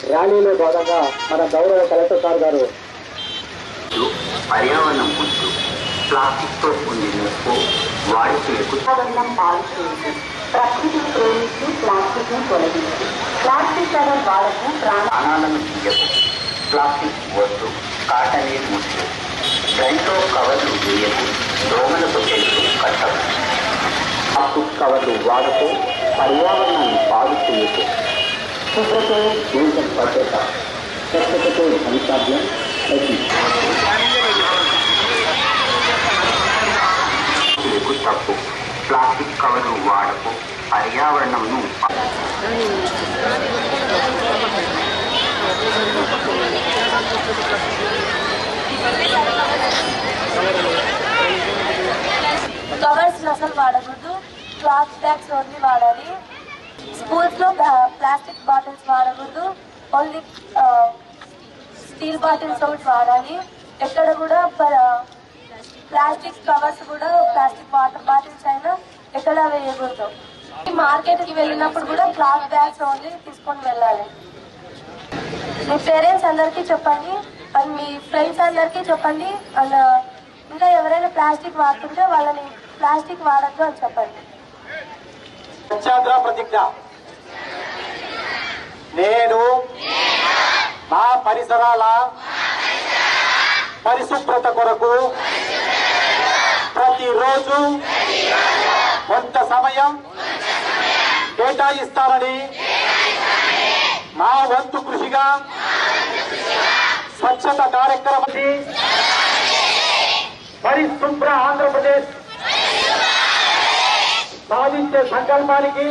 ర్యాలీలో భాగంగా మన గౌరవ కలెక్టర్ సార్ గారు పర్యావరణం ముందు ప్లాస్టిక్ తో ఉండిన వాడికేకువరణం పాల్చేసి ప్రకృతిని ప్రేమించి ప్లాస్టిక్ ను తొలగించి ప్లాస్టిక్ కవర్ వాడకు ప్రాణాలను తీయకు ప్లాస్టిక్ వద్దు కాటనే ముచ్చు రైల్లో కవర్లు వేయకు దోమలకు తెలుసు కట్టవు ప్లాస్టిక్ కవర్లు వాడుతూ పర్యావరణాన్ని పాడు చేయకు శుభ్రతే దేశ భద్రత స్వచ్ఛతతో భవితవ్యం తప్పు ప్లాస్టిక్ కవర్లు వాడకు పర్యావరణంను కవర్స్ అసలు వాడకూడదు, క్లాత్ బ్యాగ్స్ ఓన్లీ వాడాలి. స్కూల్స్ లో ప్లాస్టిక్ బాటిల్స్ వాడకూడదు, ఓన్లీ స్టీల్ బాటిల్స్ ఒకటి వాడాలి. ఎక్కడ కూడా ప్లాస్టిక్ కవర్స్ కూడా ప్లాస్టిక్ వాటర్ బాటిల్స్ అయినా ఎక్కడ వేయకూడదు. మార్కెట్ కి వెళ్ళినప్పుడు కూడా క్లాత్ బ్యాగ్స్ ఓన్లీ తీసుకొని వెళ్ళాలి. మీ పేరెంట్స్ అందరికీ చెప్పండి అండ్ మీ ఫ్రెండ్స్ అందరికీ చెప్పండి. అండ్ ఇంకా ఎవరైనా ప్లాస్టిక్ వాడుతుంటే వాళ్ళని ప్లాస్టిక్ వాడద్దు అని చెప్పండి. స్వచ్ఛాంధ్ర ప్రతిజ్ఞ. నేను నా పరిసరాల పరిశుభ్రత కొరకు ప్రతిరోజు కొంత సమయం కేటాయిస్తానని నా వంతు కృషిగా స్వచ్ఛత కార్యక్రమం పరిశుభ్ర ఆంధ్రప్రదేశ్ సాధించే సంకల్పానికి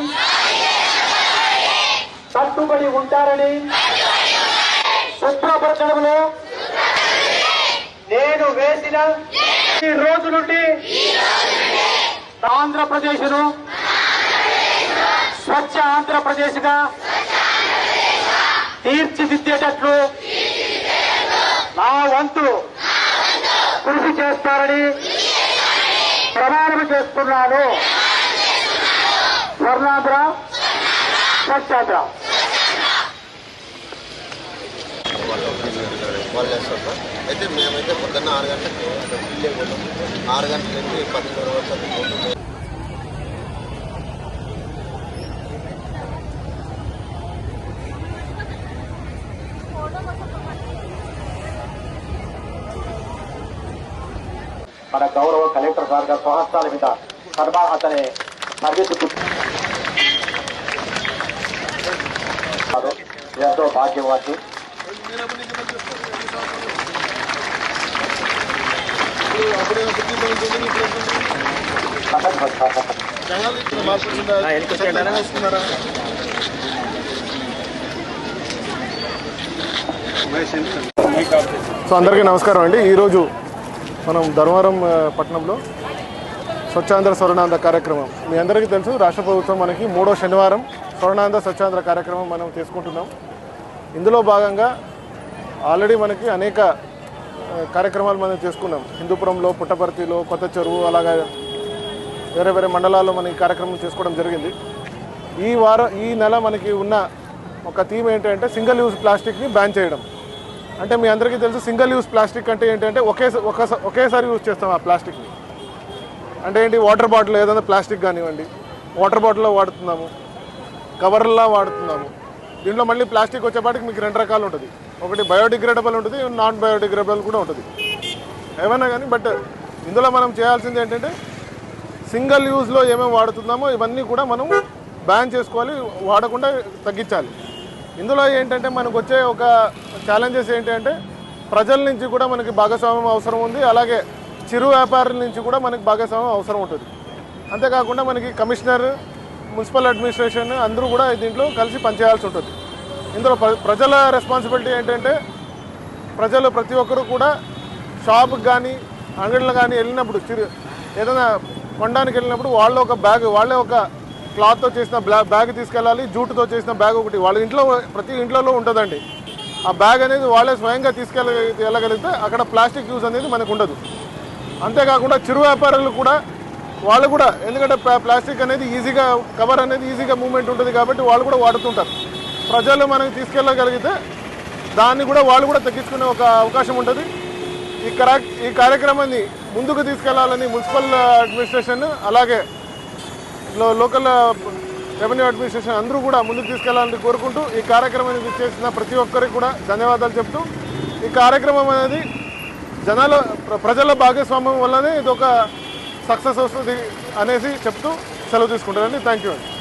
కట్టుబడి ఉంటారని శుభ్రపరచడంలో నేను వేసిన ఈ రోజు నుండి ఆంధ్రప్రదేశ్ను స్వచ్ఛ ఆంధ్రప్రదేశ్ గా తీర్చిదిద్దేటట్లు నా వంతు కృషి చేస్తారని ప్రమాణం చేస్తున్నాను. స్వర్ణాంధ్ర స్వచ్ఛాంధ్ర. అయితే మేమైతే పొద్దున్న 6 గంటలకు 6 గంటల నుంచి 10 వరకు మన గౌరవ కలెక్టర్ సార్ గారు స్వహస్తాల మీద అతని సర్వీసు ఎంతో భాగ్యవాసి. సో అందరికీ నమస్కారం అండి. ఈరోజు మనం ధర్మవరం పట్టణంలో స్వచ్ఛాంధ్ర స్వర్ణాంధ్ర కార్యక్రమం మీ అందరికీ తెలుసు. రాష్ట్ర ప్రభుత్వం మనకి 3వ శనివారం స్వర్ణాంధ్ర స్వచ్ఛాంధ్ర కార్యక్రమం మనం తీసుకుంటున్నాం. ఇందులో భాగంగా ఆల్రెడీ మనకి అనేక కార్యక్రమాలు మనం చేసుకున్నాం. హిందూపురంలో, పుట్టపర్తిలో, కొత్త చెరువు, అలాగా వేరే వేరే మండలాల్లో మనం ఈ కార్యక్రమం చేసుకోవడం జరిగింది. ఈ నెల మనకి ఉన్న ఒక థీమ్ ఏంటంటే సింగిల్ యూజ్ ప్లాస్టిక్ని బ్యాన్ చేయడం. అంటే మీ అందరికీ తెలుసు సింగిల్ యూజ్ ప్లాస్టిక్ అంటే ఏంటంటే ఒకేసారి యూజ్ చేస్తాం ఆ ప్లాస్టిక్ని. అంటే ఏంటి, వాటర్ బాటిల్ ఏదైనా ప్లాస్టిక్ కానివ్వండి, వాటర్ బాటిల్లో వాడుతున్నాము, కవర్లా వాడుతున్నాము. దీంట్లో మళ్ళీ ప్లాస్టిక్ వచ్చేపాటికి మీకు 2 రకాలు ఉంటుంది. ఒకటి బయోడిగ్రేడబుల్ ఉంటుంది, నాన్ బయోడిగ్రేడబుల్ కూడా ఉంటుంది ఏమైనా కానీ. బట్ ఇందులో మనం చేయాల్సింది ఏంటంటే సింగిల్ యూజ్లో ఏమేమి వాడుతున్నామో ఇవన్నీ కూడా మనం బ్యాన్ చేసుకోవాలి, వాడకుండా తగ్గించాలి. ఇందులో ఏంటంటే మనకు వచ్చే ఒక ఛాలెంజెస్ ఏంటంటే ప్రజల నుంచి కూడా మనకి భాగస్వామ్యం అవసరం ఉంది, అలాగే చిరు వ్యాపారుల నుంచి కూడా మనకి భాగస్వామ్యం అవసరం ఉంటుంది. అంతేకాకుండా మనకి కమిషనర్, మున్సిపల్ అడ్మినిస్ట్రేషన్ అందరూ కూడా దీంట్లో కలిసి పనిచేయాల్సి ఉంటుంది. ఇందులో ప్రజల రెస్పాన్సిబిలిటీ ఏంటంటే ప్రజలు ప్రతి ఒక్కరూ కూడా షాప్కి కానీ అంగడిలో కానీ వెళ్ళినప్పుడు ఏదైనా కొనడానికి వెళ్ళినప్పుడు వాళ్ళే ఒక క్లాత్తో చేసిన బ్యాగ్ తీసుకెళ్ళాలి. జూటుతో చేసిన బ్యాగ్ ఒకటి వాళ్ళ ఇంట్లో ప్రతి ఇంట్లో ఉంటుందండి. ఆ బ్యాగ్ అనేది వాళ్ళే స్వయంగా వెళ్ళగలిగితే అక్కడ ప్లాస్టిక్ యూజ్ అనేది మనకు ఉండదు. అంతేకాకుండా చిరు వ్యాపారులు కూడా వాళ్ళు ఎందుకంటే ప్లాస్టిక్ అనేది ఈజీగా కవర్ అనేది ఈజీగా మూవ్మెంట్ ఉంటుంది కాబట్టి వాళ్ళు కూడా వాడుతుంటారు. ప్రజలు మనకి తీసుకెళ్ళగలిగితే దాన్ని కూడా వాళ్ళు కూడా తగ్గించుకునే ఒక అవకాశం ఉంటుంది. ఈ కార్యక్రమాన్ని ముందుకు తీసుకెళ్లాలని మున్సిపల్ అడ్మినిస్ట్రేషన్ అలాగే లోకల్ రెవెన్యూ అడ్మినిస్ట్రేషన్ అందరూ కూడా ముందుకు తీసుకెళ్లాలని కోరుకుంటూ ఈ కార్యక్రమాన్ని చేసిన ప్రతి ఒక్కరికి కూడా ధన్యవాదాలు చెప్తూ ఈ కార్యక్రమం అనేది ప్రజల భాగస్వామ్యం వల్లనే ఇది ఒక సక్సెస్ వస్తుంది అనేసి చెప్తూ సెలవు తీసుకుంటానండి. థ్యాంక్ యూ అండి.